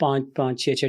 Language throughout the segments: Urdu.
5-6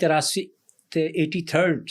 83rd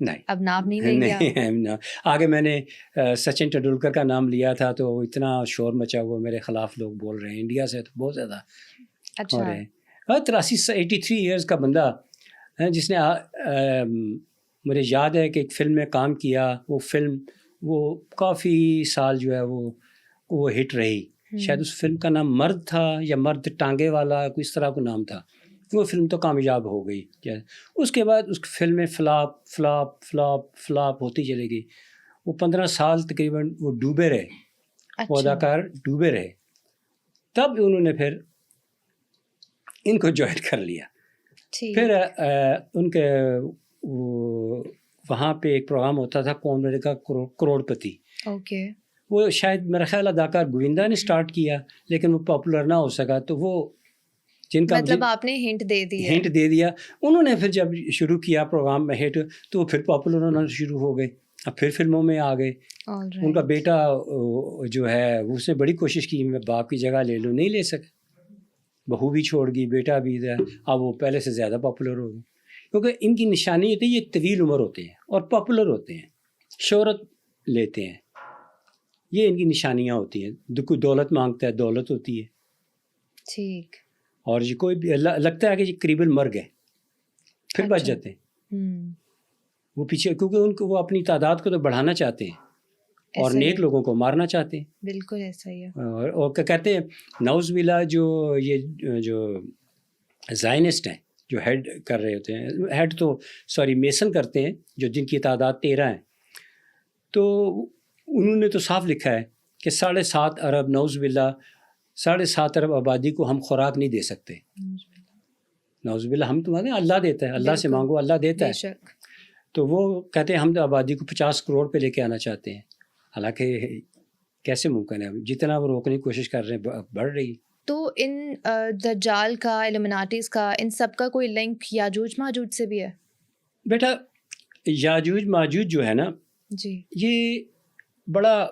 نہیں اب نام نہیں لیں گے آپ؟ نہیں آگے میں نے سچن ٹنڈولکر کا نام لیا تھا تو اتنا شور مچا ہوا میرے خلاف لوگ بول رہے ہیں انڈیا سے تو بہت زیادہ ہو اچھا رہے ہیں. 83 ایئرس کا بندہ ہے جس نے مجھے یاد ہے کہ ایک فلم میں کام کیا. وہ فلم وہ کافی سال جو ہے وہ ہٹ رہی. شاید اس فلم کا نام مرد تھا یا مرد ٹانگے والا کوئی اس طرح کا نام تھا. وہ فلم تو کامیاب ہو گئی. اس کے بعد اس فلمیں فلاپ فلاپ فلاپ فلاپ ہوتی چلی گئی. وہ 15 سال تقریباً وہ ڈوبے رہے. وہ اداکار ڈوبے رہے. تب انہوں نے پھر ان کو جوائن کر لیا. پھر ان کے وہاں پہ ایک پروگرام ہوتا تھا کون بنے گا کروڑ پتی. وہ شاید میرا خیال اداکار گووندا نے سٹارٹ کیا لیکن وہ پاپولر نہ ہو سکا. تو وہ جن کا مطلب آپ نے ہنٹ دے دیا انہوں نے پھر جب شروع کیا پروگرام میں ہٹ تو پھر پاپولر ہونا شروع ہو گئے. اب پھر فلموں میں آ گئے. ان کا بیٹا جو ہے اس نے بڑی کوشش کی میں باپ کی جگہ لے لوں, نہیں لے سکے. بہو بھی چھوڑ گئی, بیٹا بھی ہے. اب وہ پہلے سے زیادہ پاپولر ہو گئے کیونکہ ان کی نشانی ہوتی ہے یہ طویل عمر ہوتے ہیں اور پاپولر ہوتے ہیں, شہرت لیتے ہیں. یہ ان کی نشانیاں ہوتی ہیں. کوئی دولت مانگتا ہے دولت ہوتی ہے. ٹھیک. اور یہ کوئی لگتا ہے کہ یہ قریباً مر گئے پھر بچ جاتے ہیں. وہ پیچھے کیونکہ ان کو وہ اپنی تعداد کو تو بڑھانا چاہتے ہیں اور نیک لوگوں کو مارنا چاہتے ہیں. بالکل ایسا ہی ہے. اور کہتے ہیں نعوذ باللہ جو زائنسٹ ہیں جو ہیڈ کر رہے ہوتے ہیں, ہیڈ تو میسن کرتے ہیں جو جن کی تعداد 13 ہیں, تو انہوں نے تو صاف لکھا ہے کہ 7.5 ارب نعوذ باللہ 7.5 ارب آبادی کو ہم خوراک نہیں دے سکتے. نعوذ باللہ ہم تو مانگے اللہ دیتا ہے, اللہ سے مانگو اللہ دیتا ہے. تو وہ کہتے ہیں ہم تو آبادی کو 50 کروڑ پہ لے کے آنا چاہتے ہیں. حالانکہ کیسے ممکن ہے, جتنا وہ روکنے کی کوشش کر رہے ہیں بڑھ رہی. تو ان دجال کا, ایلومیناٹیز کا, ان سب کا کوئی لنک یاجوج ماجوج سے بھی ہے؟ بیٹا یاجوج ماجوج جو ہے نا جی یہ بڑا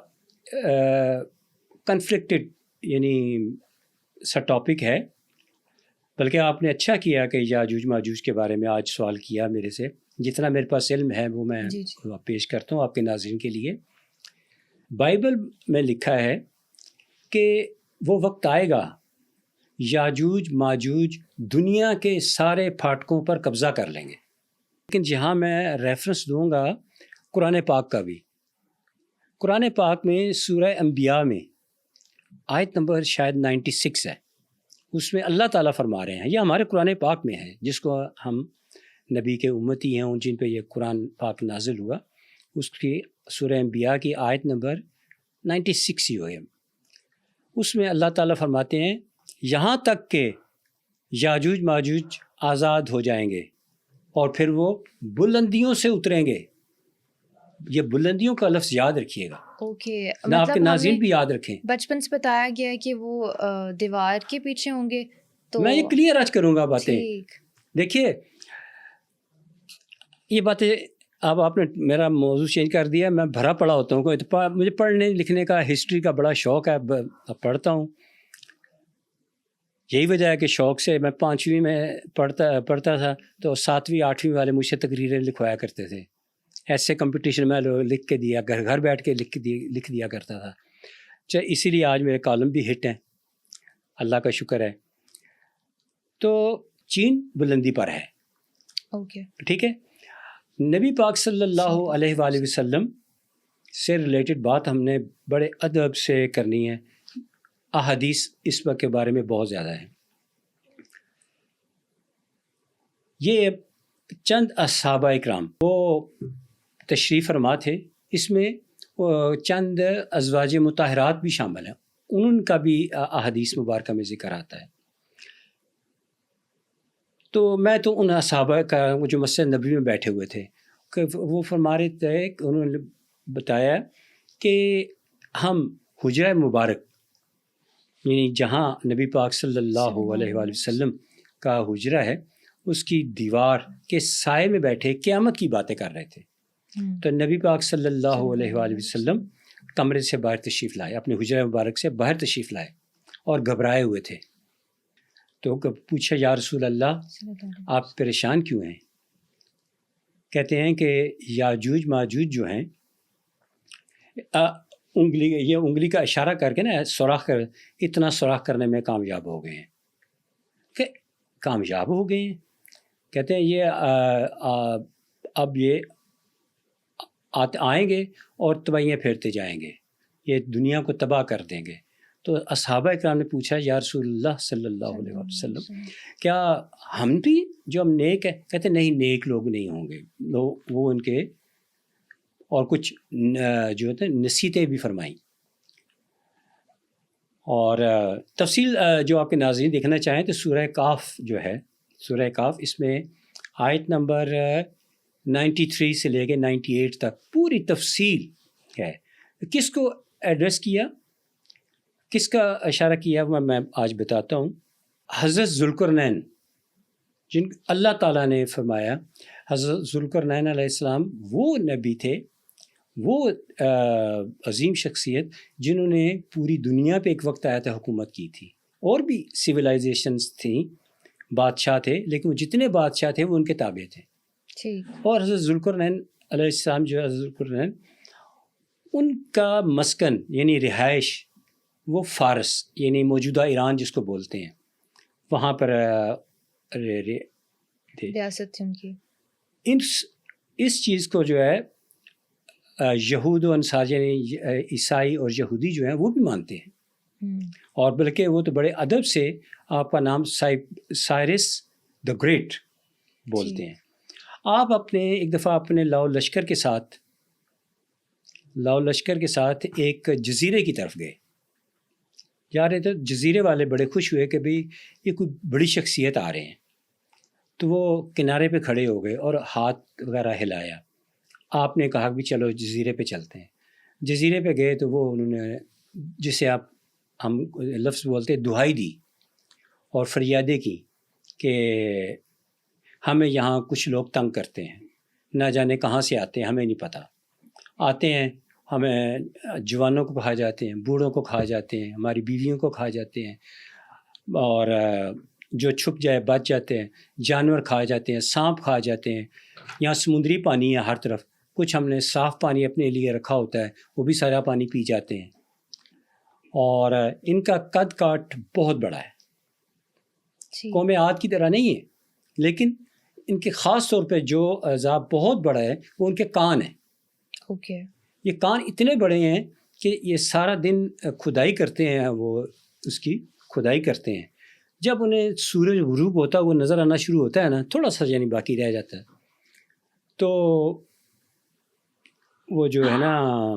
کنفلکٹڈ یعنی سا ٹاپک ہے. بلکہ آپ نے اچھا کیا کہ یاجوج ماجوج کے بارے میں آج سوال کیا میرے سے. جتنا میرے پاس علم ہے وہ میں پیش کرتا ہوں آپ کے ناظرین کے لیے. بائبل میں لکھا ہے کہ وہ وقت آئے گا یاجوج ماجوج دنیا کے سارے پھاٹکوں پر قبضہ کر لیں گے. لیکن جہاں میں ریفرنس دوں گا قرآن پاک کا بھی. قرآن پاک میں سورہ انبیاء میں آیت نمبر شاید 96 ہے. اس میں اللہ تعالیٰ فرما رہے ہیں, یہ ہمارے قرآن پاک میں ہے جس کو ہم نبی کے امتی ہیں ان جن پہ یہ قرآن پاک نازل ہوا, اس کی سورہ انبیاء کی آیت نمبر 96 ہی ہوئے. اس میں اللہ تعالیٰ فرماتے ہیں یہاں تک کہ یاجوج ماجوج آزاد ہو جائیں گے اور پھر وہ بلندیوں سے اتریں گے. یہ بلندیوں کا لفظ یاد رکھیے گا. میں آپ کے ناظرین بھی یاد رکھیں. بچپن سے بتایا گیا ہے کہ وہ دیوار کے پیچھے ہوں گے. تو میں یہ کلیئر آج کروں گا باتیں. دیکھیے یہ باتیں اب آپ نے میرا موضوع چینج کر دیا. میں بھرا پڑا ہوتا ہوں, مجھے پڑھنے لکھنے کا ہسٹری کا بڑا شوق ہے, پڑھتا ہوں. یہی وجہ ہے کہ شوق سے میں 5ویں میں پڑھتا تھا تو 7ویں 8ویں والے مجھ سے تقریریں لکھوایا کرتے تھے. ایسے کمپٹیشن میں لکھ کے دیا, گھر بیٹھ کے لکھ دیا کرتا تھا. اسی لیے آج میرے کالم بھی ہٹ ہیں, اللہ کا شکر ہے. تو چین بلندی پر ہے. ٹھیک ہے. نبی پاک صلی اللہ علیہ وآلہ وسلم سے ریلیٹڈ بات ہم نے بڑے ادب سے کرنی ہے. احادیث اس وقت کے بارے میں بہت زیادہ ہے. یہ چند صحابہ اکرام وہ تشریف فرما تھے. اس میں چند ازواج مطہرات بھی شامل ہیں, ان کا بھی احادیث مبارکہ میں ذکر آتا ہے. تو میں تو ان صحابہ کا جو مسجد نبوی میں بیٹھے ہوئے تھے کہ وہ فرما رہے تھے, انہوں نے بتایا کہ ہم حجرہ مبارک یعنی جہاں نبی پاک صلی اللہ علیہ وآلہ وسلم کا حجرہ ہے اس کی دیوار کے سائے میں بیٹھے قیامت کی باتیں کر رہے تھے. تو نبی پاک صلی اللہ علیہ وآلہ وسلم کمرے سے باہر تشریف لائے, اپنے حجرہ مبارک سے باہر تشریف لائے اور گھبرائے ہوئے تھے. تو پوچھا یا رسول اللہ آپ پریشان کیوں ہیں؟ کہتے ہیں کہ یاجوج ماجوج جو ہیں انگلی کا اشارہ کر کے نا سوراخ کر اتنا سوراخ کرنے میں کامیاب ہو گئے ہیں کہ کامیاب ہو گئے ہیں. کہتے ہیں یہ اب یہ آئیں گے اور تباہیاں پھیرتے جائیں گے, یہ دنیا کو تباہ کر دیں گے. تو اصحابہ اکرام نے پوچھا یا رسول اللہ صلی اللہ علیہ وسلم کیا ہم بھی جو ہم نیک ہیں؟ کہتے نہیں, نیک لوگ نہیں ہوں گے. وہ ان کے اور کچھ جو ہوتے ہیں نصیحتیں بھی فرمائیں. اور تفصیل جو آپ کے ناظرین دیکھنا چاہیں تو سورہ کاف جو ہے, سورہ کاف, اس میں آیت نمبر 93 سے لے کے 98 تک پوری تفصیل ہے. کس کو ایڈریس کیا, کس کا اشارہ کیا میں آج بتاتا ہوں. حضرت ذوالقرنین, جن اللہ تعالیٰ نے فرمایا حضرت ذوالقرنین علیہ السلام وہ نبی تھے, وہ عظیم شخصیت جنہوں نے پوری دنیا پہ ایک وقت آیا تھا حکومت کی تھی. اور بھی سویلائزیشنز تھیں, بادشاہ تھے, لیکن وہ جتنے بادشاہ تھے وہ ان کے تابع تھے. اور حضرت ذوالقرنین علیہ السلام جو ہے, ذوالقرنین ان کا مسکن یعنی رہائش وہ فارس یعنی موجودہ ایران جس کو بولتے ہیں, وہاں پر ریاست تھی ان کی. اس چیز کو جو ہے یہود و انصار یعنی عیسائی اور یہودی جو ہیں وہ بھی مانتے ہیں. اور بلکہ وہ تو بڑے ادب سے آپ کا نام سائرس دا گریٹ بولتے ہیں. آپ ایک دفعہ اپنے لاؤ لشکر کے ساتھ ایک جزیرے کی طرف گئے جا رہے تھے. جزیرے والے بڑے خوش ہوئے کہ بھئی یہ کوئی بڑی شخصیت آ رہے ہیں, تو وہ کنارے پہ کھڑے ہو گئے اور ہاتھ وغیرہ ہلایا. آپ نے کہا کہ چلو جزیرے پہ چلتے ہیں. جزیرے پہ گئے تو وہ انہوں نے جسے ہم لفظ بولتے دہائی دی اور فریادیں کی کہ ہمیں یہاں کچھ لوگ تنگ کرتے ہیں, نہ جانے کہاں سے آتے ہیں, ہمیں نہیں پتہ. آتے ہیں, ہمیں جوانوں کو کھا جاتے ہیں, بوڑھوں کو کھا جاتے ہیں, ہماری بیویوں کو کھا جاتے ہیں, اور جو چھپ جائے بچ جاتے ہیں, جانور کھا جاتے ہیں, سانپ کھا جاتے ہیں. یہاں سمندری پانی ہے ہر طرف, کچھ ہم نے صاف پانی اپنے لیے رکھا ہوتا ہے, وہ بھی سارا پانی پی جاتے ہیں. اور ان کا قد کاٹ بہت بڑا ہے, قوم عاد کی طرح نہیں ہے, لیکن ان کے خاص طور پہ جو عذاب بہت بڑا ہے وہ ان کے کان ہیں. یہ کان اتنے بڑے ہیں کہ یہ سارا دن کھدائی کرتے ہیں, وہ اس کی کھدائی کرتے ہیں. جب انہیں سورج غروب ہوتا ہے وہ نظر آنا شروع ہوتا ہے نا, تھوڑا سا یعنی باقی رہ جاتا ہے, تو وہ جو ہے نا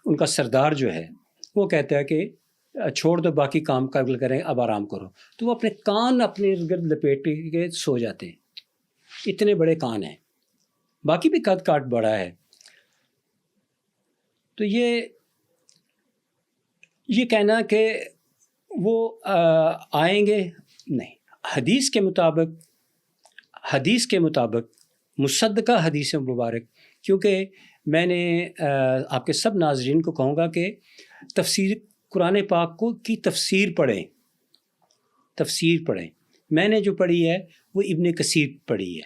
ان کا سردار جو ہے وہ کہتا ہے کہ چھوڑ دو باقی کام قبل کریں, اب آرام کرو. تو وہ اپنے کان اپنے گرد لپیٹ کے سو جاتے ہیں, اتنے بڑے کان ہیں. باقی بھی قد کاٹ بڑا ہے. تو یہ کہنا کہ وہ آئیں گے نہیں. حدیث کے مطابق مصدقہ حدیث مبارک, کیونکہ میں نے آپ کے سب ناظرین کو کہوں گا کہ تفسیر قرآن پاک کی تفسیر پڑھیں. میں نے جو پڑھی ہے وہ ابن کثیر پڑھی ہے,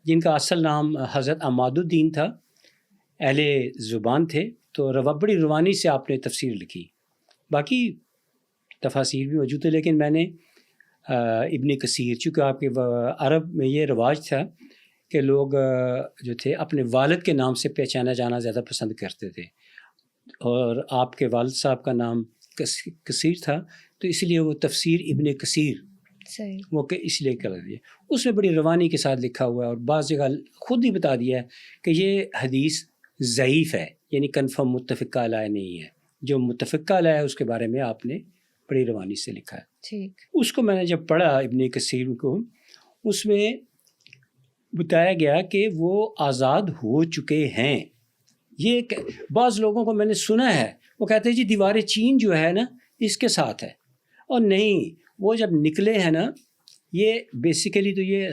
جن کا اصل نام حضرت عماد الدین تھا, اہل زبان تھے, تو بڑی روانی سے آپ نے تفسیر لکھی. باقی تفاسیر بھی موجود ہے, لیکن میں نے ابن کثیر, چونکہ آپ کے عرب میں یہ رواج تھا کہ لوگ جو تھے اپنے والد کے نام سے پہچانا جانا زیادہ پسند کرتے تھے, اور آپ کے والد صاحب کا نام کثیر تھا, تو اس لیے وہ تفسیر ابن کثیر وہ کہ اس لیے کر دیا. اس میں بڑی روانی کے ساتھ لکھا ہوا ہے, اور بعض جگہ خود ہی بتا دیا ہے کہ یہ حدیث ضعیف ہے, یعنی کنفرم متفقہ علیہ نہیں ہے. جو متفقہ علیہ ہے اس کے بارے میں آپ نے بڑی روانی سے لکھا ہے. اس کو میں نے جب پڑھا ابن کثیر کو, اس میں بتایا گیا کہ وہ آزاد ہو چکے ہیں. یہ بعض لوگوں کو میں نے سنا ہے وہ کہتے ہیں جی دیوار چین جو ہے نا اس کے ساتھ ہے, اور نہیں, وہ جب نکلے ہیں نا, یہ بیسیکلی تو یہ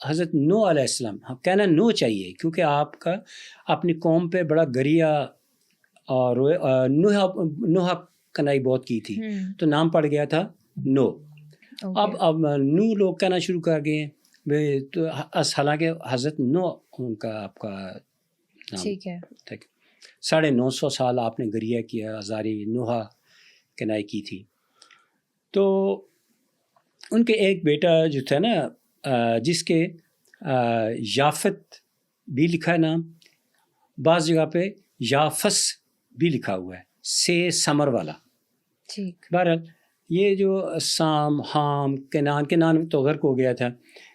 حضرت نوح علیہ السلام, کہنا نوح چاہیے کیونکہ آپ کا اپنی قوم پہ بڑا گریا اور نوح کنائی بہت کی تھی, تو نام پڑ گیا تھا نوح. اب نوح لوگ کہنا شروع کر گئے ہیں, تو حالانکہ حضرت نو ان کا آپ کا نام، ٹھیک ہے، 950 سال آپ نے گریہ کیا، ہزاری نوحہ کنائی کی تھی. تو ان کے ایک بیٹا جو تھا نا جس کے یافت بھی لکھا ہے نام، بعض جگہ پہ یافس بھی لکھا ہوا ہے، سے سمر والا. ٹھیک. بہرحال یہ جو سام، حام، کنان تو غرق ہو گیا تھا،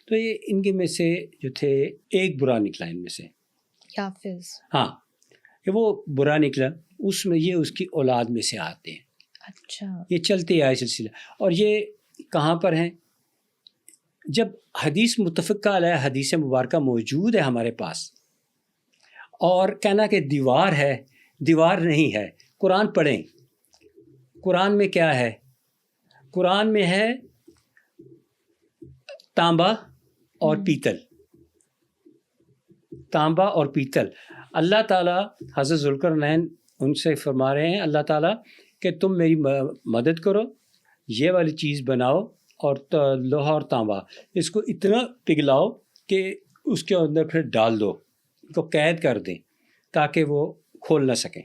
تو یہ ان کے میں سے جو تھے ایک برا نکلا ان میں سے. یافز. ہاں، کہ وہ برا نکلا، اس میں یہ اس کی اولاد میں سے آتے ہیں. اچھا. یہ چلتے آئے سلسلہ. اور یہ کہاں پر ہیں؟ جب حدیث متفقہ علیہ حدیث مبارکہ موجود ہے ہمارے پاس، اور کہنا کہ دیوار ہے، دیوار نہیں ہے. قرآن پڑھیں، قرآن میں کیا ہے؟ قرآن میں ہے تانبا اور پیتل. تانبا اور پیتل. اللہ تعالیٰ حضرت ذوالقرنین ان سے فرما رہے ہیں اللہ تعالیٰ کہ تم میری مدد کرو، یہ والی چیز بناؤ، اور لوہا اور تانبا اس کو اتنا پگھلاؤ کہ اس کے اندر پھر ڈال دو، اس کو قید کر دیں تاکہ وہ کھول نہ سکیں.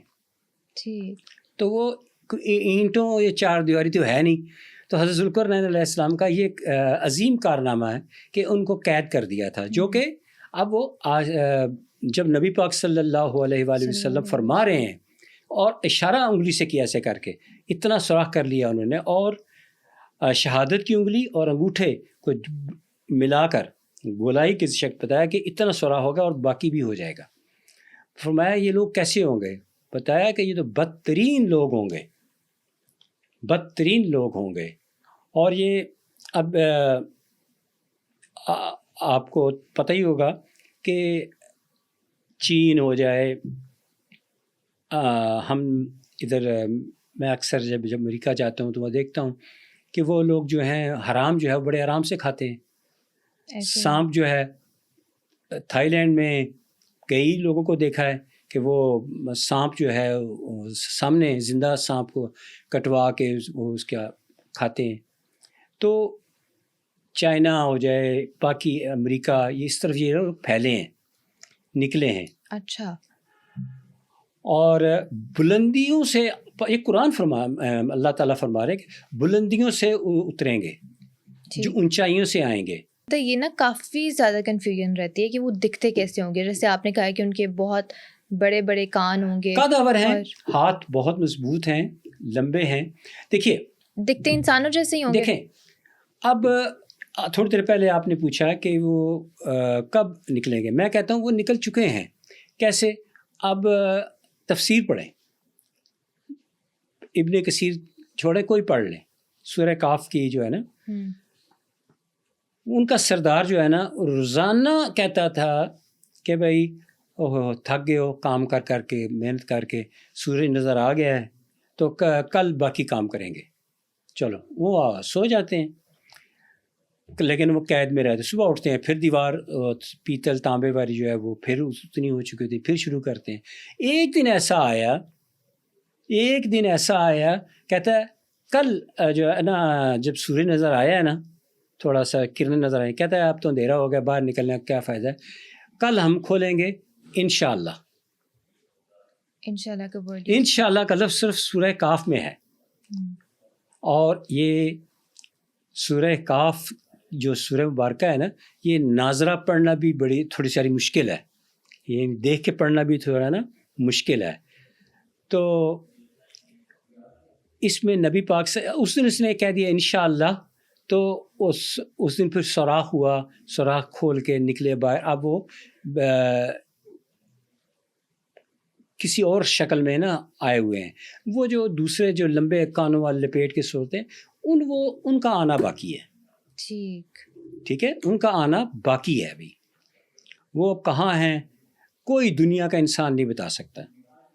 تو وہ اینٹوں یہ چار دیواری تو ہے نہیں، تو حضرت ذوالقرنین علیہ السلام کا یہ ایک عظیم کارنامہ ہے کہ ان کو قید کر دیا تھا، جو کہ اب وہ جب نبی پاک صلی اللہ علیہ وآلہ وسلم فرما رہے ہیں اور اشارہ انگلی سے کیا ایسے کر کے اتنا سوراخ کر لیا انہوں نے، اور شہادت کی انگلی اور انگوٹھے کو ملا کر گولائی کے شک بتایا کہ اتنا سوراخ ہوگا اور باقی بھی ہو جائے گا. فرمایا یہ لوگ کیسے ہوں گے؟ بتایا کہ یہ تو بدترین لوگ ہوں گے، بدترین لوگ ہوں گے. اور یہ اب آپ کو پتہ ہی ہوگا کہ چین ہو جائے، ہم ادھر میں اکثر جب امریکہ جاتا ہوں تو میں دیکھتا ہوں کہ وہ لوگ جو ہیں حرام جو ہے بڑے آرام سے کھاتے ہیں. سانپ جو ہے تھائی لینڈ میں کئی لوگوں کو دیکھا ہے کہ وہ سانپ جو ہے سامنے زندہ سانپ کو کٹوا کے وہ اس کا کھاتے ہیں. تو چائنا ہو جائے، باقی امریکہ، یہ اس طرف یہ لوگ پھیلے ہیں، نکلے ہیں. اچھا. اور بلندیوں سے یہ قرآن اللہ تعالیٰ فرما رہے کہ بلندیوں سے اتریں گے، جو اونچائیوں سے آئیں گے. تو یہ نا کافی زیادہ کنفیوژن رہتی ہے کہ وہ دکھتے کیسے ہوں گے. جیسے آپ نے کہا کہ ان کے بہت بڑے بڑے کان ہوں گے، قدور ہیں، ہاتھ بہت مضبوط ہیں، لمبے ہیں. دیکھیے دکھتے انسانوں جیسے ہی ہوں گے. دیکھیں اب تھوڑی دیر پہلے آپ نے پوچھا کہ وہ کب نکلیں گے. میں کہتا ہوں وہ نکل چکے ہیں. کیسے؟ اب تفسیر پڑھیں، ابن کثیر چھوڑے کوئی پڑھ لیں، سورہ کاف کی جو ہے نا، ان کا سردار جو ہے نا روزانہ کہتا تھا کہ بھائی تھک گئے ہو کام کر کر کے، محنت کر کے، سورج نظر آ گیا ہے تو کل باقی کام کریں گے. چلو وہ سو جاتے ہیں، لیکن وہ قید میں رہتے. صبح اٹھتے ہیں، پھر دیوار پیتل تانبے والی جو ہے وہ پھر اتنی ہو چکی تھی، پھر شروع کرتے ہیں. ایک دن ایسا آیا کہتا ہے کل جو ہے نا جب سورج نظر آیا ہے نا، تھوڑا سا کرنیں نظر آئی، کہتا ہے اب تو اندھیرا ہو گیا، باہر نکلنے کا کیا فائدہ ہے، کل ہم کھولیں گے انشاءاللہ. انشاءاللہ کا لفظ صرف سورہ کاف میں ہے. اور یہ سورہ کاف جو سورہ مبارکہ ہے نا، یہ ناظرہ پڑھنا بھی تھوڑی ساری مشکل ہے، یہ دیکھ کے پڑھنا بھی تھوڑا نا مشکل ہے. تو اس میں نبی پاک سے اس دن اس نے کہہ دیا انشاءاللہ، تو اس دن پھر سوراخ ہوا، سوراخ کھول کے نکلے باہر. اب وہ کسی اور شکل میں نا آئے ہوئے ہیں. وہ جو دوسرے جو لمبے کانوں والے لپیٹ کے سوتے ہیں ان کا آنا باقی ہے. ٹھیک ہے، ان کا آنا باقی ہے ابھی. وہ کہاں ہیں کوئی دنیا کا انسان نہیں بتا سکتا.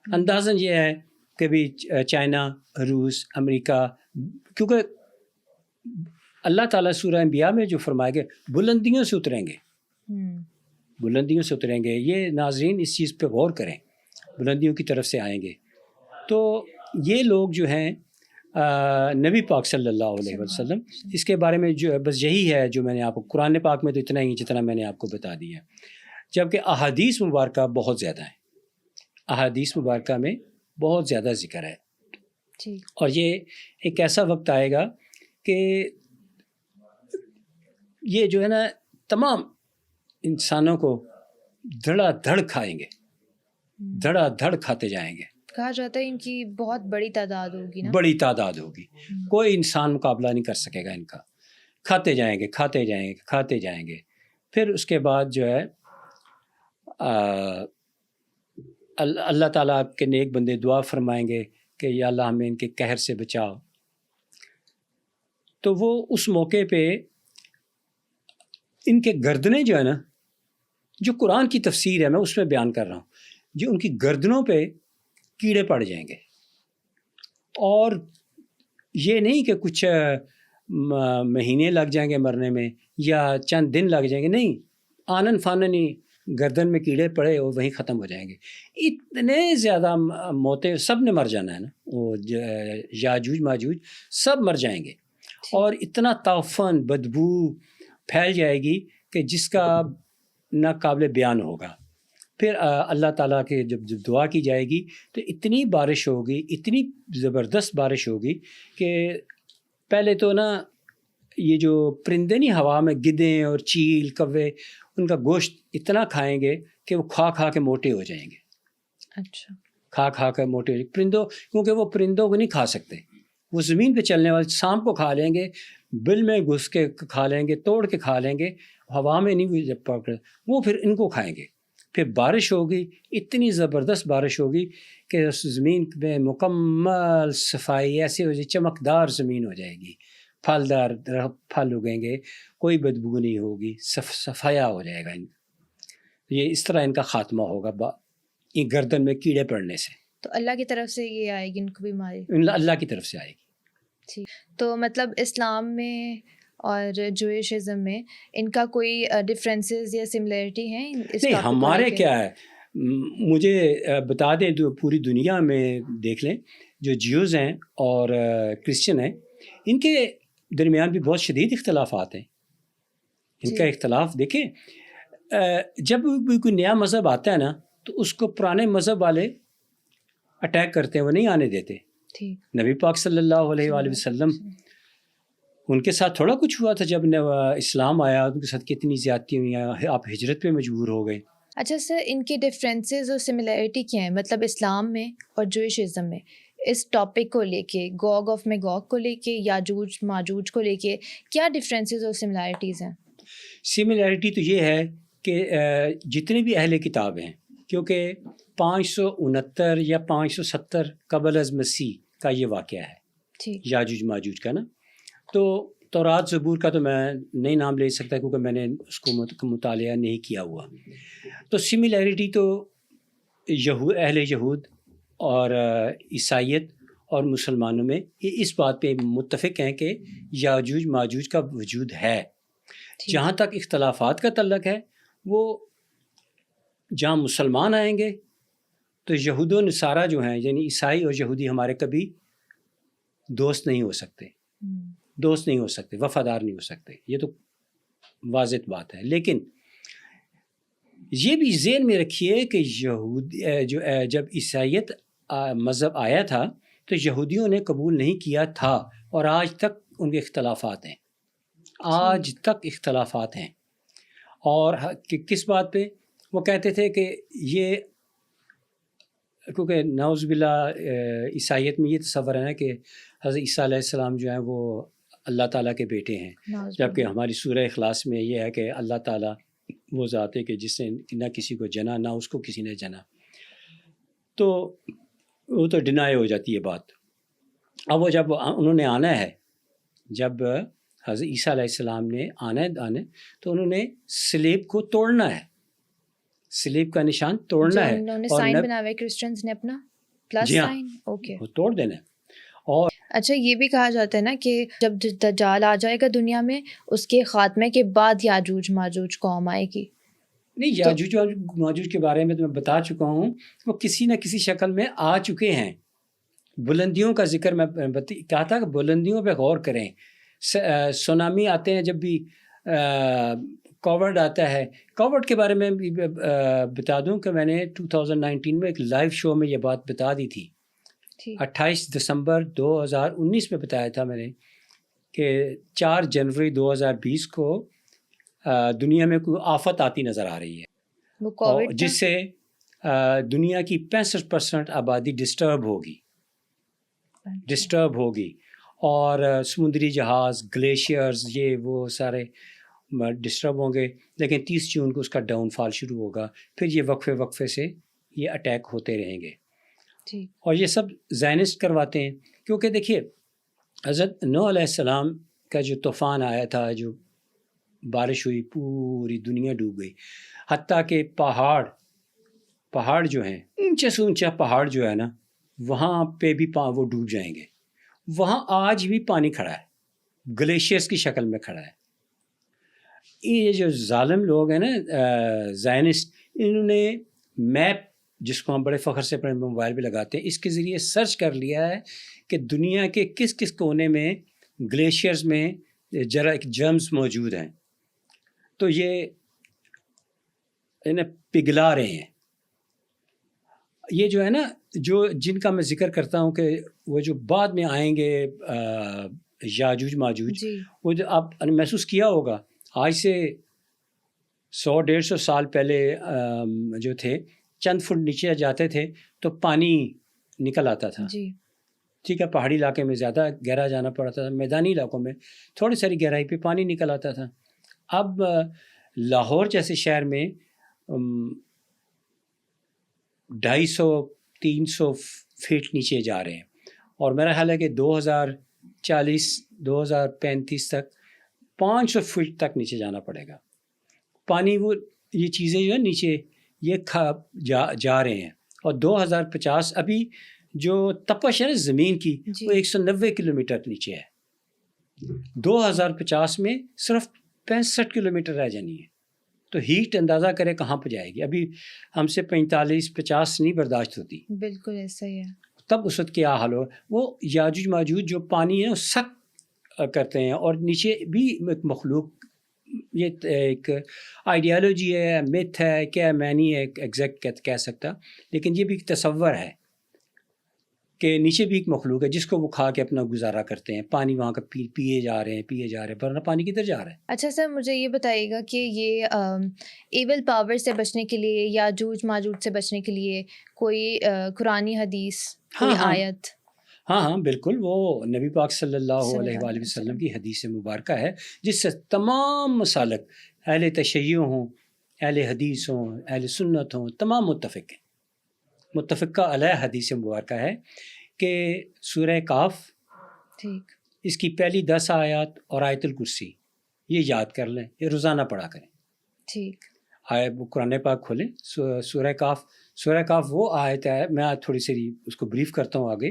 اندازاً یہ ہے کہ بھی چائنا، روس، امریکہ، کیونکہ اللہ تعالیٰ سورہ انبیاء میں جو فرمائے گے بلندیوں سے اتریں گے، بلندیوں سے اتریں گے. یہ ناظرین اس چیز پہ غور کریں، بلندیوں کی طرف سے آئیں گے. تو یہ لوگ جو ہیں نبی پاک صلی اللہ علیہ وسلم. اس کے بارے میں جو بس یہی ہے جو میں نے آپ کو قرآن پاک میں تو اتنا ہی جتنا میں نے آپ کو بتا دیا، جبکہ احادیث مبارکہ بہت زیادہ ہیں. احادیث مبارکہ میں بہت زیادہ ذکر ہے. اور یہ ایک ایسا وقت آئے گا کہ یہ جو ہے نا تمام انسانوں کو دھڑا دھڑ کھائیں گے، دھڑا دھڑ کھاتے جائیں گے. کہا جاتا ہے ان کی بہت بڑی تعداد ہوگی نا، بڑی تعداد ہوگی، کوئی انسان مقابلہ نہیں کر سکے گا ان کا. کھاتے جائیں گے کھاتے جائیں گے کھاتے جائیں گے. پھر اس کے بعد جو ہے اللہ تعالیٰ کے نیک بندے دعا فرمائیں گے کہ یا اللہ ہمیں ان کے قہر سے بچاؤ. تو وہ اس موقع پہ ان کے گردنیں جو ہے نا، جو قرآن کی تفسیر ہے میں اس میں بیان کر رہا ہوں، جو ان کی گردنوں پہ کیڑے پڑ جائیں گے. اور یہ نہیں کہ کچھ مہینے لگ جائیں گے مرنے میں یا چند دن لگ جائیں گے، نہیں، آنن فانن ہی گردن میں کیڑے پڑے اور وہیں ختم ہو جائیں گے. اتنے زیادہ موتیں، سب نے مر جانا ہے نا، وہ یاجوج ماجوج سب مر جائیں گے. اور اتنا تعفن بدبو پھیل جائے گی کہ جس کا نہ قابل بیان ہوگا. پھر اللہ تعالیٰ کے جب دعا کی جائے گی تو اتنی بارش ہوگی، اتنی زبردست بارش ہوگی کہ پہلے تو نا یہ جو پرندے نہیں ہوا میں، گدیں اور چیل کوے، ان کا گوشت اتنا کھائیں گے کہ وہ کھا کھا کے موٹے ہو جائیں گے. اچھا، کھا کھا کے موٹے ہو جائیں گے پرندوں، کیونکہ وہ پرندوں کو نہیں کھا سکتے. وہ زمین پہ چلنے والے سانپ کو کھا لیں گے، بل میں گھس کے کھا لیں گے، توڑ کے کھا لیں گے، ہوا میں نہیں جب پکڑ وہ پھر ان کو کھائیں گے. پھر بارش ہوگی، اتنی زبردست بارش ہوگی کہ اس زمین میں مکمل صفائی ایسے ہو جائے، چمکدار زمین ہو جائے گی، پھلدار پھل اگیں گے، کوئی بدبو نہیں ہوگی، صفایا ہو جائے گا. یہ اس طرح ان کا خاتمہ ہوگا، یہ گردن میں کیڑے پڑنے سے. تو اللہ کی طرف سے یہ آئے گی ان کو بیماری؟ اللہ کی طرف سے آئے گی. ٹھیک. تو مطلب اسلام میں اور جوئشزم میں ان کا کوئی ڈفرینسز یا سملیرٹی ہیں؟ نہیں، ہمارے کیا ہے، مجھے بتا دیں تو پوری دنیا میں دیکھ لیں، جو جیوز ہیں اور کرسچن ہیں، ان کے درمیان بھی بہت شدید اختلافات ہیں. ان کا اختلاف دیکھیں، جب بھی کوئی نیا مذہب آتا ہے نا تو اس کو پرانے مذہب والے اٹیک کرتے ہیں، وہ نہیں آنے دیتے. نبی پاک صلی اللہ علیہ وآلہ وسلم، ان کے ساتھ تھوڑا کچھ ہوا تھا جب اسلام آیا، ان کے ساتھ کتنی زیادتی ہوئی ہیں، آپ ہجرت پہ مجبور ہو گئے. اچھا سر، ان کے ڈفرینسز اور سملیرٹی کیا ہیں؟ مطلب اسلام میں اور جوئشزم میں اس ٹاپک کو لے کے، گوگ آف میگوگ کو لے کے، یاجوج ماجوج کو لے کے کیا ڈفرینسز اور سملیرٹیز ہیں؟ سملیرٹی تو یہ ہے کہ جتنے بھی اہل کتاب ہیں، کیونکہ 569 یا 570 قبل از مسیح کا یہ واقعہ ہے یاجوج ماجوج کا نا. تو تورات زبور کا تو میں نہیں نام لے سکتا کیونکہ میں نے اس کو مطالعہ نہیں کیا ہوا. تو سملیرٹی تو اہل یہود اور عیسائیت اور مسلمانوں میں یہ اس بات پہ متفق ہیں کہ یاجوج ماجوج کا وجود ہے. جہاں تک اختلافات کا تعلق ہے، وہ جہاں مسلمان آئیں گے تو یہود و نصارہ جو ہیں، یعنی عیسائی اور یہودی ہمارے کبھی دوست نہیں ہو سکتے، دوست نہیں ہو سکتے، وفادار نہیں ہو سکتے. یہ تو واضح بات ہے. لیکن یہ بھی ذہن میں رکھیے کہ جب عیسائیت مذہب آیا تھا تو یہودیوں نے قبول نہیں کیا تھا، اور آج تک ان کے اختلافات ہیں، آج تک اختلافات ہیں. اور کس بات پہ؟ وہ کہتے تھے کہ یہ، کیونکہ نعوذ باللہ عیسائیت میں یہ تصور ہے نا کہ حضرت عیسیٰ علیہ السلام جو ہیں وہ اللہ تعالیٰ کے بیٹے ہیں، جبکہ ہماری سورہ اخلاص میں یہ ہے کہ اللہ تعالیٰ وہ ذات ہے کہ جس نے نہ کسی کو جنا نہ اس کو کسی نے جنا. تو وہ تو ڈینائی ہو جاتی ہے بات. اب وہ جب انہوں نے آنا ہے، جب حضرت عیسیٰ علیہ السلام نے آنا ہے تو انہوں نے سلیب کو توڑنا ہے، سلیب کا نشان توڑنا ہے. انہوں نے سائن بنا ہوا ہے کرسچنز نے اپنا پلس سائن، اوکے، وہ توڑ دینا ہے. اور اچھا، یہ بھی کہا جاتا ہے نا کہ جب دجال آ جائے گا دنیا میں، اس کے خاتمے کے بعد یاجوج ماجوج قوم آئے گی. نہیں، یاجوج ماجوج کے بارے میں تو میں بتا چکا ہوں، وہ کسی نہ کسی شکل میں آ چکے ہیں. بلندیوں کا ذکر میں کہا تھا کہ بلندیوں پہ غور کریں. سونامی آتے ہیں جب بھی، کووڈ آتا ہے. کووڈ کے بارے میں بھی بتا دوں کہ میں نے 2019 میں ایک لائیو شو میں یہ بات بتا دی تھی. 28 دسمبر 2019 میں بتایا تھا میں نے کہ 4 جنوری 2020 کو دنیا میں کوئی آفت آتی نظر آ رہی ہے، جس سے دنیا کی 65% آبادی ڈسٹرب ہوگی اور سمندری جہاز، گلیشیئرز، یہ وہ سارے ڈسٹرب ہوں گے. لیکن 30 جون کو اس کا ڈاؤن فال شروع ہوگا. پھر یہ وقفے سے یہ اٹیک ہوتے رہیں گے. اور یہ سب زائنسٹ کرواتے ہیں، کیونکہ دیکھیے حضرت نوح علیہ السلام کا جو طوفان آیا تھا، جو بارش ہوئی، پوری دنیا ڈوب گئی. حتیٰ کہ پہاڑ جو ہیں، اونچے سے اونچا پہاڑ جو ہے نا، وہاں پہ بھی وہ ڈوب جائیں گے. وہاں آج بھی پانی کھڑا ہے، گلیشیئرز کی شکل میں کھڑا ہے. یہ جو ظالم لوگ ہیں نا زائنسٹ، انہوں نے میپ، جس کو ہم بڑے فخر سے اپنے موبائل پہ لگاتے ہیں، اس کے ذریعے سرچ کر لیا ہے کہ دنیا کے کس کس کونے میں گلیشیئرز میں جرمز موجود ہیں. تو یہ انہیں پگھلا رہے ہیں. یہ جو ہے نا، جن کا میں ذکر کرتا ہوں کہ وہ جو بعد میں آئیں گے یاجوج ماجوج، وہ جو آپ نے محسوس کیا ہوگا، آج سے 100-150 سال پہلے جو تھے، چند فٹ نیچے جاتے تھے تو پانی نکل آتا تھا. ٹھیک ہے، پہاڑی علاقے میں زیادہ گہرا جانا پڑتا تھا، میدانی علاقوں میں تھوڑی ساری گہرائی پہ پانی نکل آتا تھا. اب لاہور جیسے شہر میں 250-300 فٹ نیچے جا رہے ہیں، اور میرا خیال ہے کہ 2040-2035 تک 500 فٹ تک نیچے جانا پڑے گا. پانی وہ یہ چیزیں جو ہے نیچے یہ جا رہے ہیں. اور 2050 ابھی جو تپش ہے نا زمین کی، وہ 190 کلومیٹر نیچے ہے. 2050 میں صرف 65 کلومیٹر رہ جانی ہے. تو ہیٹ اندازہ کرے کہاں پہ جائے گی. ابھی ہم سے 45-50 نہیں برداشت ہوتی. بالکل ایسا ہی ہے. تب اس وقت کیا حال ہو. وہ یاجوج ماجوج جو پانی ہے وہ سخت کرتے ہیں، اور نیچے بھی ایک مخلوق، یہ ایک آئیڈیالوجی ہے، میتھ ہے، کیا میں نہیں ایگزیکٹ کہہ سکتا، لیکن یہ بھی ایک تصور ہے کہ نیچے بھی ایک مخلوق ہے جس کو وہ کھا کے اپنا گزارا کرتے ہیں. پانی وہاں کا پیے جا رہے ہیں، ورنہ پانی کدھر جا رہا ہے. اچھا سر، مجھے یہ بتائیے گا کہ یہ ایول پاور سے بچنے کے لیے، یاجوج ماجوج سے بچنے کے لیے کوئی قرآنی حدیث، کوئی آیت؟ ہاں بالکل. وہ نبی پاک صلی اللہ علیہ وآلہ وسلم کی حدیث مبارکہ ہے، جس سے تمام مسالک، اہل تشیع ہوں، اہل حدیث ہوں، اہل سنت ہوں، تمام متفق ہیں. متفقہ علیہ حدیث مبارکہ ہے کہ سورہ کاف، ٹھیک، اس کی پہلی 10 آیات اور آیت الکرسی یہ یاد کر لیں، یہ روزانہ پڑھا کریں. ٹھیک، قرآن پاک کھولیں، سورہ کاف وہ آیت ہے، میں آج تھوڑی سی اس کو بریف کرتا ہوں آگے،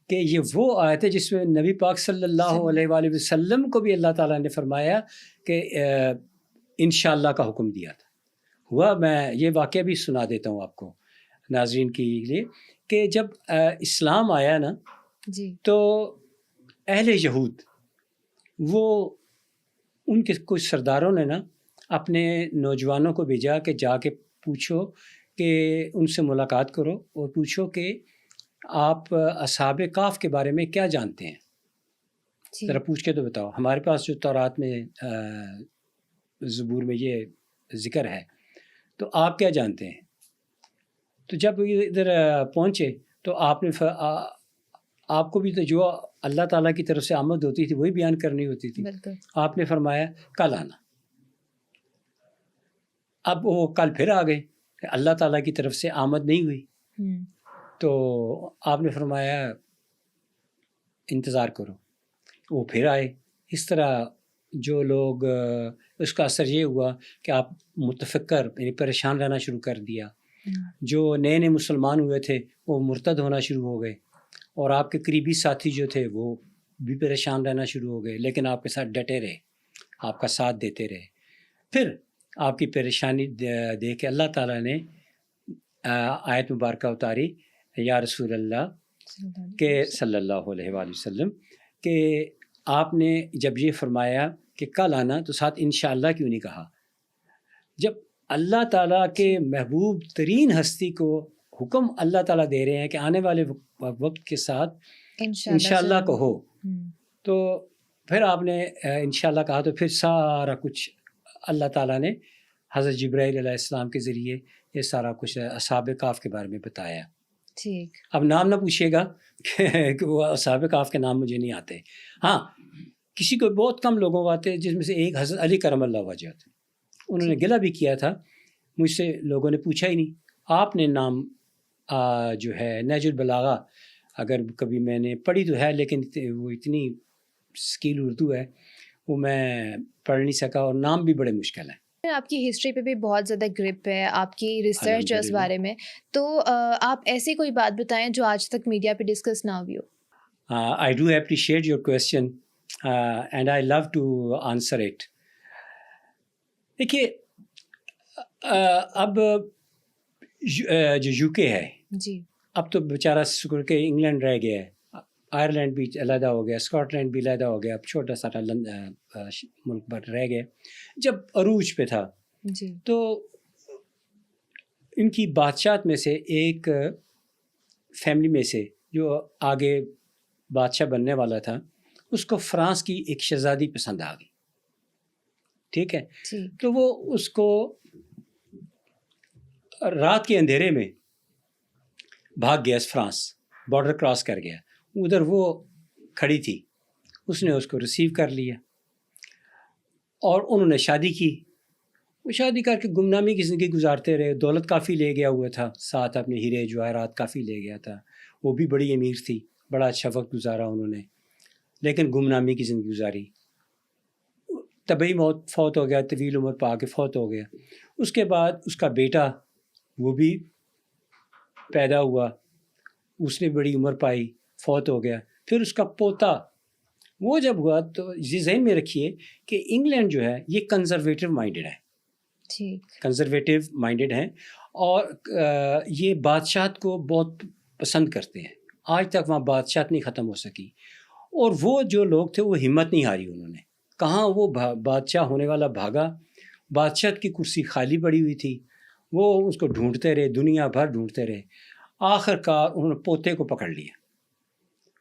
کہ یہ وہ آیت ہے جس میں نبی پاک صلی اللہ علیہ وآلہ وسلم کو بھی اللہ تعالیٰ نے فرمایا کہ انشاءاللہ کا حکم دیا تھا. میں یہ واقعہ بھی سنا دیتا ہوں آپ کو ناظرین کے لیے، کہ جب اسلام آیا نا تو اہل یہود، وہ ان کے کچھ سرداروں نے نا اپنے نوجوانوں کو بھیجا کہ جا کے پوچھو، کہ ان سے ملاقات کرو اور پوچھو کہ آپ اصحاب کاف کے بارے میں کیا جانتے ہیں، ذرا پوچھ کے تو بتاؤ. ہمارے پاس جو تورات میں زبور میں یہ ذکر ہے، تو آپ کیا جانتے ہیں. تو جب ادھر پہنچے تو آپ کو بھی تو جو اللہ تعالیٰ کی طرف سے آمد ہوتی تھی وہی بیان کرنی ہوتی تھی. آپ نے فرمایا کل آنا. اب وہ کل پھر آ گئے، اللہ تعالیٰ کی طرف سے آمد نہیں ہوئی. تو آپ نے فرمایا انتظار کرو. وہ پھر آئے. اس طرح جو لوگ، اس کا اثر یہ ہوا کہ آپ متفکر، یعنی پریشان رہنا شروع کر دیا. جو نئے مسلمان ہوئے تھے وہ مرتد ہونا شروع ہو گئے، اور آپ کے قریبی ساتھی جو تھے وہ بھی پریشان رہنا شروع ہو گئے، لیکن آپ کے ساتھ ڈٹے رہے، آپ کا ساتھ دیتے رہے. پھر آپ کی پریشانی دیکھ کے اللہ تعالیٰ نے آیت مبارکہ اتاری، یا رسول اللہ کہ صلی اللہ علیہ وآلہ وسلم کہ آپ نے جب یہ فرمایا کہ کل آنا تو ساتھ انشاءاللہ کیوں نہیں کہا؟ جب اللہ تعالیٰ کے محبوب ترین ہستی کو حکم اللہ تعالیٰ دے رہے ہیں کہ آنے والے وقت کے ساتھ انشاءاللہ کہو، تو پھر آپ نے انشاءاللہ کہا، تو پھر سارا کچھ اللہ تعالیٰ نے حضرت جبرائیل علیہ السلام کے ذریعے یہ سارا کچھ اصحاب کہف کے بارے میں بتایا. ٹھیک. اب نام نہ پوچھیے گا کہ وہ اصحاب کہف کے نام مجھے نہیں آتے. ہاں کسی کو بہت کم لوگوں کو آتے، جس میں سے ایک حضرت علی کرم اللہ وجہ تھے. انہوں نے گلہ بھی کیا تھا مجھ سے، لوگوں نے پوچھا ہی نہیں. آپ نے نام جو ہے نہج البلاغہ اگر کبھی میں نے پڑھی تو ہے، لیکن وہ اتنی اسکیل اردو ہے وہ میں پڑھ نہیں سکا، اور نام بھی بڑے مشکل ہیں. آپ کی ہسٹری پہ بھی بہت زیادہ گرپ ہے، آپ کی ریسرچ ہے اس بارے میں، تو آپ ایسی کوئی بات بتائیں جو آج تک میڈیا پہ ڈسکس نہ ہوئی ہو. I do appreciate your question and I love to answer it. دیکھیے اب جو یو کے ہے جی، اب تو بیچارہ شکر کے انگلینڈ رہ گیا ہے، آئرلینڈ بھی علیحدہ ہو گیا، اسکاٹ لینڈ بھی علیحدہ ہو گیا، اب چھوٹا سا ملک پر رہ گیا. جب عروج پہ تھا جی، تو ان کی بادشاہت میں سے ایک فیملی میں سے جو آگے بادشاہ بننے والا تھا، اس کو فرانس کی ایک شہزادی پسند آ گئی. ٹھیک ہے، تو وہ اس کو رات کے اندھیرے میں بھاگ گیا، فرانس بارڈر کراس کر گیا. ادھر وہ کھڑی تھی، اس نے اس کو ریسیو کر لیا اور انہوں نے شادی کی. وہ شادی کر کے گمنامی کی زندگی گزارتے رہے. دولت کافی لے گیا ہوا تھا، ساتھ اپنے ہیرے جواہرات کافی لے گیا تھا. وہ بھی بڑی امیر تھی، بڑا اچھا وقت گزارا انہوں نے، لیکن گمنامی کی زندگی گزاری. طبعی موت، فوت ہو گیا، طویل عمر پا کے فوت ہو گیا. اس کے بعد اس کا بیٹا وہ بھی پیدا ہوا، اس نے بڑی عمر پائی، فوت ہو گیا. پھر اس کا پوتا وہ جب ہوا، تو یہ ذہن میں رکھیے کہ انگلینڈ جو ہے یہ کنزرویٹو مائنڈڈ ہے، کنزرویٹو مائنڈڈ ہیں، اور یہ بادشاہت کو بہت پسند کرتے ہیں. آج تک وہاں بادشاہت نہیں ختم ہو سکی، اور وہ جو لوگ تھے وہ ہمت نہیں ہاری. انہوں نے کہاں وہ بادشاہ ہونے والا بھاگا، بادشاہت کی کرسی خالی پڑی ہوئی تھی، وہ اس کو ڈھونڈتے رہے، دنیا بھر ڈھونڈتے رہے. آخر کار انہوں نے پوتے کو پکڑ لیا،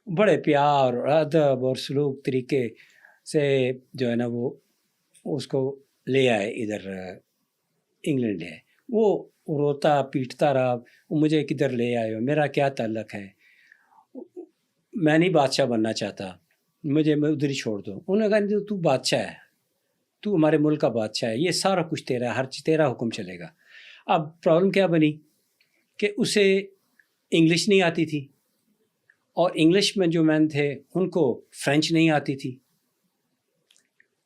بڑے پیار اور ادب اور سلوک طریقے سے جو ہے نا وہ اس کو لے آئے ادھر انگلینڈ لے آئے. وہ روتا پیٹتا رہا، مجھے کدھر لے آئے ہو، میرا کیا تعلق ہے، میں نہیں بادشاہ بننا چاہتا، مجھے ادھر ہی چھوڑ دو. انہوں نے کہا تو بادشاہ ہے، تو ہمارے ملک کا بادشاہ ہے، یہ سارا کچھ تیرا ہے، ہر چیز تیرا حکم چلے گا. اب پرابلم کیا بنی کہ اسے انگلش نہیں آتی تھی، اور انگلش میں جو مین تھے ان کو فرینچ نہیں آتی تھی.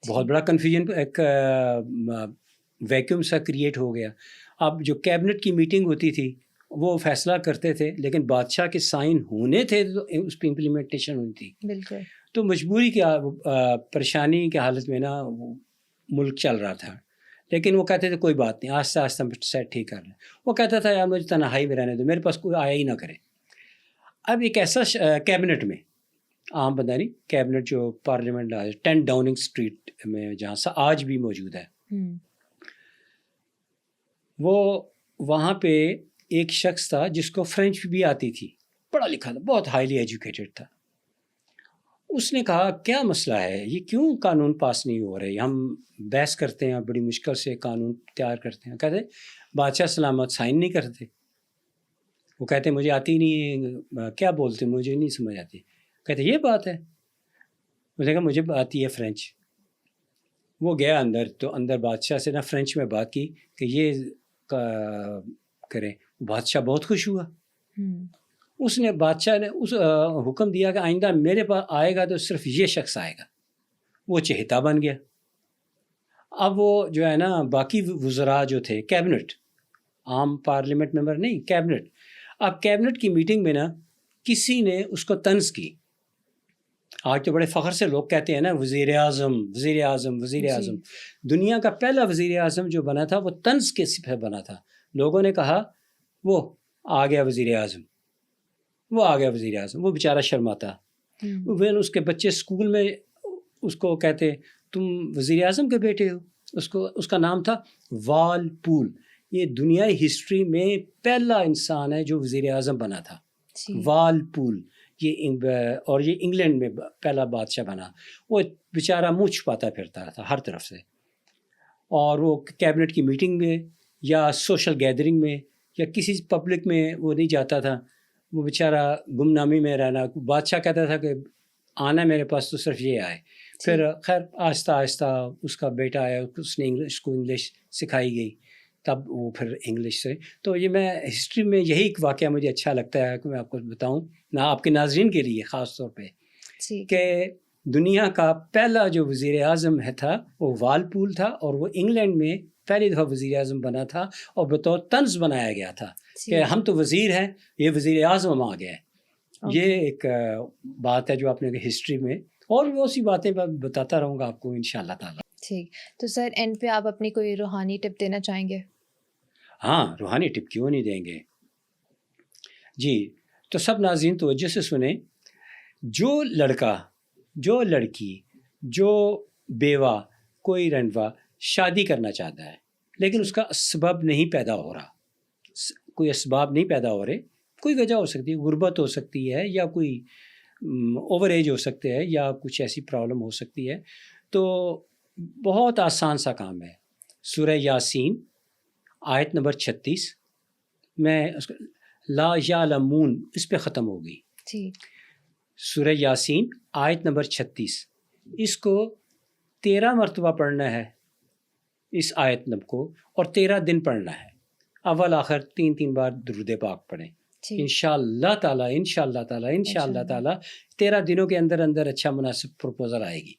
بہت بڑا کنفیوژن، ایک ویکیوم سا کریٹ ہو گیا. اب جو کیبنٹ کی میٹنگ ہوتی تھی وہ فیصلہ کرتے تھے، لیکن بادشاہ کے سائن ہونے تھے تو اس پہ امپلیمنٹیشن ہوئی تھی. بالکل. تو مجبوری کی پریشانی کی حالت میں نا وہ ملک چل رہا تھا. لیکن وہ کہتے تھے کوئی بات نہیں، آہستہ آہستہ سیٹ ٹھیک کر لیں. وہ کہتا تھا یار مجھے تنہائی میں رہنے دو، میرے پاس کوئی آیا ہی نہ کرے. اب ایک ایسا کیبنٹ میں، عام بندہ نہیں، کیبنٹ جو پارلیمنٹ 10 ڈاؤننگ اسٹریٹ میں جہاں سے آج بھی موجود ہے، وہ وہاں پہ ایک شخص تھا جس کو فرینچ بھی آتی تھی، پڑھا لکھا تھا، بہت ہائیلی ایجوکیٹڈ تھا. اس نے کہا کیا مسئلہ ہے، یہ کیوں قانون پاس نہیں ہو رہے، ہم بحث کرتے ہیں، بڑی مشکل سے قانون تیار کرتے ہیں. کہتے بادشاہ سلامت سائن نہیں کرتے. وہ کہتے مجھے آتی نہیں، کیا بولتے مجھے نہیں سمجھ آتی. کہتے یہ بات ہے. اس نے کہا مجھے آتی ہے فرینچ. وہ گیا اندر، تو اندر بادشاہ سے نا فرینچ میں بات کی کہ یہ کریں. بادشاہ بہت خوش ہوا. اس نے بادشاہ نے اس حکم دیا کہ آئندہ میرے پاس آئے گا تو صرف یہ شخص آئے گا. وہ چہیتا بن گیا. اب وہ جو ہے نا باقی وزراء جو تھے، کیبنٹ، عام پارلیمنٹ ممبر نہیں، کیبنٹ. اب کیبنٹ کی میٹنگ میں نا کسی نے اس کو طنز کی. آج تو بڑے فخر سے لوگ کہتے ہیں نا وزیر اعظم، وزیر اعظم، وزیر اعظم. دنیا کا پہلا وزیر اعظم جو بنا تھا وہ طنز کے سے بنا تھا. لوگوں نے کہا وہ آ گیا وزیر اعظم. وہ آ گیا وزیر اعظم. وہ بیچارہ شرماتا. وین اس کے بچے اسکول میں اس کو کہتے تم وزیر اعظم کے بیٹے ہو. اس کا نام تھا وال پول. یہ دنیائی ہسٹری میں پہلا انسان ہے جو وزیر اعظم بنا تھا. وال پول. اور یہ انگلینڈ میں پہلا بادشاہ بنا. وہ بیچارہ منہ چھپاتا پھرتا تھا ہر طرف سے, اور وہ کیبنٹ کی میٹنگ میں یا سوشل گیدرنگ میں یا کسی پبلک میں وہ نہیں جاتا تھا. وہ بیچارہ گمنامی میں رہنا. بادشاہ کہتا تھا کہ آنا میرے پاس تو صرف یہ آئے. پھر خیر آہستہ آہستہ اس کا بیٹا آیا, اس نے اس کو انگلش سکھائی گئی, تب وہ پھر انگلش سے. تو یہ میں ہسٹری میں یہی ایک واقعہ مجھے اچھا لگتا ہے کہ میں آپ کو بتاؤں نہ, آپ کے ناظرین کے لیے خاص طور پہ, کہ دنیا کا پہلا جو وزیر اعظم تھا وہ وال پول تھا, اور وہ انگلینڈ میں پہلی دفعہ وزیر اعظم بنا تھا, اور بطور طنز بنایا گیا تھا کہ ہم تو وزیر ہیں, یہ وزیر اعظم آ گیا ہے. یہ ایک بات ہے جو آپ نے ہسٹری میں, اور بھی بہت سی باتیں میں بتاتا رہوں گا آپ کو انشاءاللہ تعالیٰ. ٹھیک. تو سر اینڈ پہ آپ اپنی کوئی روحانی ٹپ دینا چاہیں گے؟ ہاں, روحانی ٹپ کیوں نہیں دیں گے جی. تو سب ناظرین توجہ سے سنیں. جو لڑکا, جو لڑکی, جو بیوہ, کوئی رنڈوا شادی کرنا چاہتا ہے لیکن اس کا سبب نہیں پیدا ہو رہا, کوئی اسباب نہیں پیدا ہو رہے, کوئی وجہ ہو سکتی ہے, غربت ہو سکتی ہے, یا کوئی اوور ایج ہو سکتے ہیں, یا کچھ ایسی پرابلم ہو سکتی ہے, تو بہت آسان سا کام ہے. سورہ یاسین آیت نمبر 36 میں لا یعلمون اس پہ ختم ہوگی. سورہ یاسین آیت نمبر 36, اس کو 13 مرتبہ پڑھنا ہے اس آیت نمبر کو, اور 13 دن پڑھنا ہے. اول آخر 3 بار درود پاک پڑھیں. انشاءاللہ تعالیٰ 13 دنوں کے اندر اچھا مناسب پروپوزل آئے گی.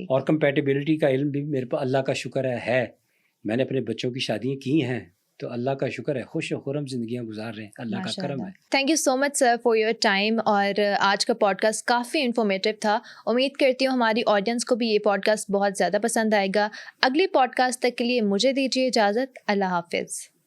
اور کمپیٹیبلٹی کا علم بھی میرے پاس اللہ کا شکر ہے. میں نے اپنے بچوں کی شادیاں کی ہیں, تو اللہ کا شکر ہے, خوش و خرم زندگیاں گزار رہے ہیں, اللہ کا کرم ہے. Thank you so much sir for your time. اور آج کا پوڈ کاسٹ کافی انفارمیٹیو تھا. امید کرتی ہوں ہماری آڈینس کو بھی یہ پوڈ کاسٹ بہت زیادہ پسند آئے گا. اگلی پوڈ کاسٹ تک کے لیے مجھے دیجیے اجازت. اللہ حافظ.